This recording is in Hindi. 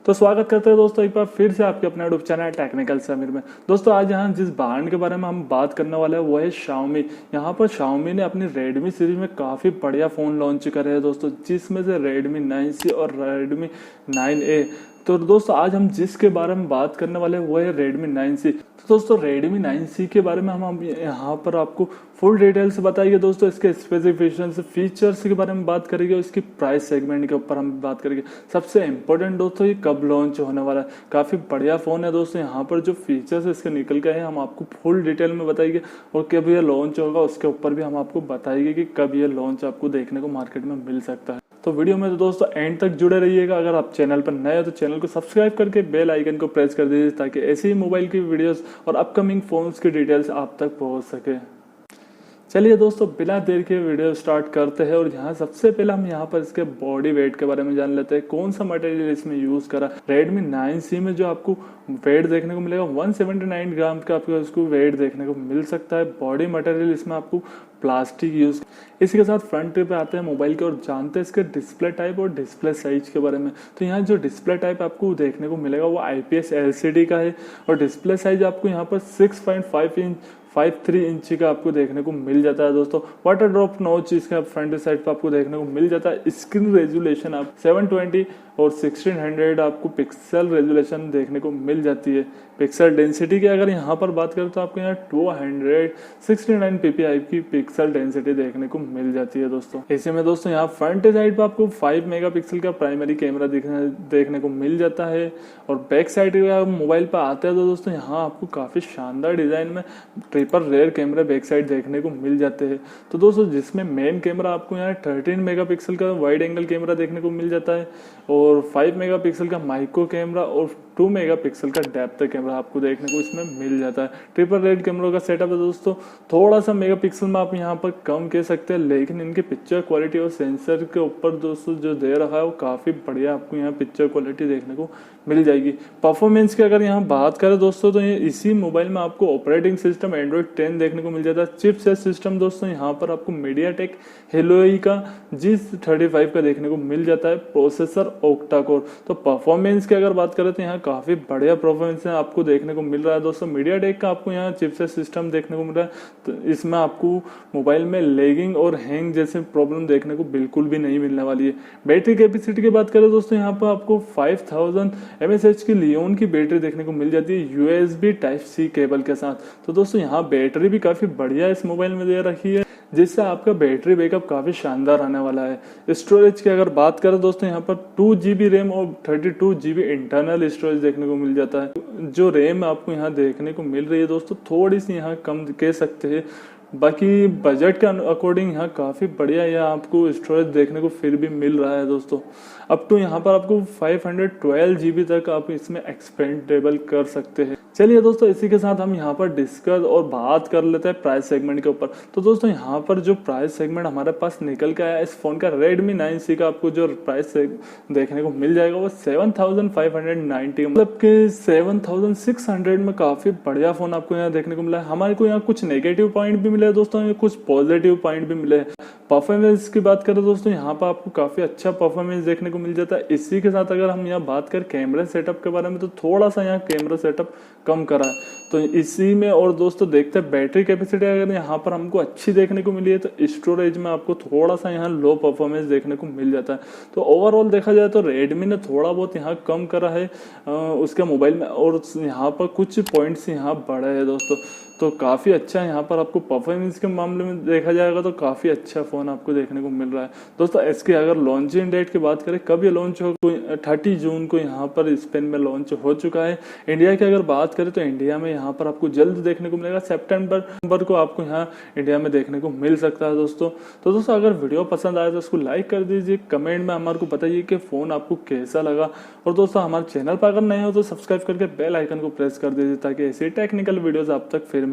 तो स्वागत करते हैं दोस्तों एक बार फिर से आपके अपने यूट्यूब चैनल टेक्निकल समीर में। दोस्तों आज यहाँ जिस ब्रांड के बारे में हम बात करने वाले हैं वो है Xiaomi। यहाँ पर Xiaomi ने अपनी Redmi सीरीज में काफ़ी बढ़िया फ़ोन लॉन्च करे हैं दोस्तों, जिसमें से Redmi 9C और Redmi 9A। तो दोस्तों आज हम जिसके बारे में बात करने वाले हैं वो है Redmi 9C। तो दोस्तों Redmi 9C के बारे में हम यहाँ पर आपको फुल डिटेल से बताएंगे दोस्तों, इसके स्पेसिफिकेशन से फीचर्स के बारे में बात करेंगे, इसकी प्राइस सेगमेंट के ऊपर हम बात करेंगे। सबसे इम्पोर्टेंट दोस्तों ये कब लॉन्च होने वाला है। काफ़ी बढ़िया फ़ोन है दोस्तों, यहाँ पर जो फीचर्स इसके निकल गए हैं हम आपको फुल डिटेल में बताएंगे, और कब ये लॉन्च होगा उसके ऊपर भी हम आपको बताएंगे कि कब ये लॉन्च आपको देखने को मार्केट में मिल सकता है। तो वीडियो में तो दोस्तों एंड तक जुड़े रहिएगा। अगर आप चैनल पर नए हो तो चैनल को सब्सक्राइब करके बेल आइकन को प्रेस कर दीजिए, ताकि ऐसे ही मोबाइल की वीडियोस और अपकमिंग फोन्स की डिटेल्स आप तक पहुंच सके। चलिए दोस्तों बिना देर के वीडियो स्टार्ट करते हैं, और यहाँ सबसे पहले हम यहाँ पर इसके बॉडी वेट के बारे में जान लेते हैं। कौन सा मटेरियल इसमें यूज करा। Redmi 9C में जो आपको वेट देखने को मिलेगा 179 ग्राम का आपको इसको वेट देखने को मिल सकता है। बॉडी मटेरियल इसमें आपको प्लास्टिक यूज। इसी के साथ फ्रंट पे आते हैं मोबाइल के और जानते हैं इसके डिस्प्ले टाइप और डिस्प्ले साइज के बारे में। तो यहाँ जो डिस्प्ले टाइप आपको देखने को मिलेगा वो IPS LCD का है, और डिस्प्ले साइज आपको यहाँ पर 6.53 इंच का आपको देखने को मिल जाता है दोस्तों। वाटर ड्रॉप नॉच इसका फ्रंट साइड पर आपको देखने को मिल जाता है। स्क्रीन रेजुलेशन आप 720 और 1600 आपको पिक्सल रेजुलेशन देखने को मिल जाती है। पिक्सल डेंसिटी की अगर यहाँ पर बात करें तो आपको यहाँ 269 ppi की पिक्सल डेंसिटी देखने को मिल जाती है दोस्तों। ऐसे में दोस्तों यहाँ फ्रंट साइड पर आपको 5 मेगापिक्सल का प्राइमरी कैमरा देखने को मिल जाता है, और बैक साइड मोबाइल पर आते हैं तो दोस्तों यहाँ आपको काफी शानदार डिजाइन में triple rare camera back side देखने को मिल जाते हैं। तो दोस्तों जिसमें मेन कैमरा आपको यहाँ 13 मेगापिक्सल का वाइड एंगल कैमरा देखने को मिल जाता है, और 5 मेगापिक्सल का माइक्रो कैमरा और 2 मेगापिक्सल का डेप्थ कैमरा आपको देखने को इसमें मिल जाता है। ट्रिपल रेड कैमरों का सेटअप है दोस्तों। थोड़ा सा मेगापिक्सल में आप यहाँ पर कम कह सकते हैं, लेकिन इनकी पिक्चर क्वालिटी और सेंसर के ऊपर दोस्तों जो दे रखा है वो काफ़ी बढ़िया आपको यहाँ पिक्चर क्वालिटी देखने को मिल जाएगी। परफॉर्मेंस की अगर यहाँ बात करें दोस्तों तो इसी मोबाइल में आपको ऑपरेटिंग सिस्टम एंड्रॉइड 10 देखने को मिल जाता है। चिपसेट सिस्टम दोस्तों यहाँ पर आपको मीडियाटेक हेलोई का G35 का देखने को मिल जाता है। Processor octa core. तो परफॉर्मेंस की अगर बात करें तो यहाँ काफी बढ़िया परफॉर्मेंस आपको देखने को मिल रहा है दोस्तों। मीडियाटेक का आपको यहाँ चिपसेट सिस्टम देखने को मिल रहा है, तो इसमें आपको मोबाइल में लैगिंग और हैंग जैसे प्रॉब्लम देखने को बिल्कुल भी नहीं मिलने वाली है। बैटरी कैपेसिटी की बात करें दोस्तों यहाँ पर आपको 5000 mAh की लियोन की बैटरी देखने को मिल जाती है USB Type-C केबल के साथ। तो दोस्तों यहाँ बैटरी भी काफी बढ़िया इस मोबाइल में दे रखी है, जिससे आपका बैटरी बैकअप काफी शानदार आने वाला है। स्टोरेज की अगर बात करें दोस्तों यहाँ पर 2GB रैम और 32GB इंटरनल स्टोरेज देखने को मिल जाता है। जो रैम आपको यहाँ देखने को मिल रही है दोस्तों थोड़ी सी यहाँ कम कह सकते हैं, बाकी बजट के अकॉर्डिंग यहाँ काफी बढ़िया यहाँ आपको स्टोरेज देखने को फिर भी मिल रहा है दोस्तों। अप टू यहाँ पर आपको 512GB तक आप इसमें एक्सपेंडेबल कर सकते हैं। चलिए दोस्तों इसी के साथ हम यहाँ पर डिस्कस और बात कर लेते हैं प्राइस सेगमेंट के ऊपर। तो दोस्तों यहाँ पर जो प्राइस सेगमेंट हमारे पास निकल के आया इस फोन का Redmi 9C का आपको जो प्राइस देखने को मिल जाएगा वो 7590, मतलब कि 7600 में काफी बढ़िया फोन आपको यहाँ देखने को मिला है। हमारे को यहाँ कुछ नेगेटिव पॉइंट भी मिले दोस्तों, कुछ पॉजिटिव पॉइंट भी मिले। परफॉर्मेंस की बात करें दोस्तों यहाँ पर आपको काफी अच्छा परफॉर्मेंस देखने को मिल जाता है। इसी के साथ अगर हम यहाँ बात करें कैमरा सेटअप के बारे में तो थोड़ा सा यहाँ कैमरा सेटअप कम करा है, तो इसी में। और दोस्तों देखते हैं बैटरी कैपेसिटी अगर यहाँ पर हमको अच्छी देखने को मिली है, तो स्टोरेज में आपको थोड़ा सा यहाँ लो परफॉर्मेंस देखने को मिल जाता है। तो ओवरऑल देखा जाए तो Redmi ने थोड़ा बहुत यहाँ कम करा है उसके मोबाइल में, और यहाँ पर कुछ पॉइंट्स यहाँ बढ़े हैं दोस्तों। तो काफ़ी अच्छा है यहाँ पर आपको परफॉर्मेंस के मामले में देखा जाएगा तो काफ़ी अच्छा फ़ोन आपको देखने को मिल रहा है दोस्तों। इसकी अगर लॉन्चिंग डेट की बात करें कब ये लॉन्च हो, 30 जून को यहाँ पर स्पेन में लॉन्च हो चुका है। इंडिया की अगर बात करें तो इंडिया में यहाँ पर आपको जल्द देखने को मिलेगा, सितंबर को आपको यहाँ इंडिया में देखने को मिल सकता है दोस्तों। तो दोस्तों अगर वीडियो पसंद आए तो उसको लाइक कर दीजिए, कमेंट में हमारे को बताइए कि फ़ोन आपको कैसा लगा, और दोस्तों हमारे चैनल पर अगर नए हो तो सब्सक्राइब करके बेल आइकन को प्रेस कर दीजिए, ताकि ऐसी टेक्निकल वीडियोज़ आप तक फिर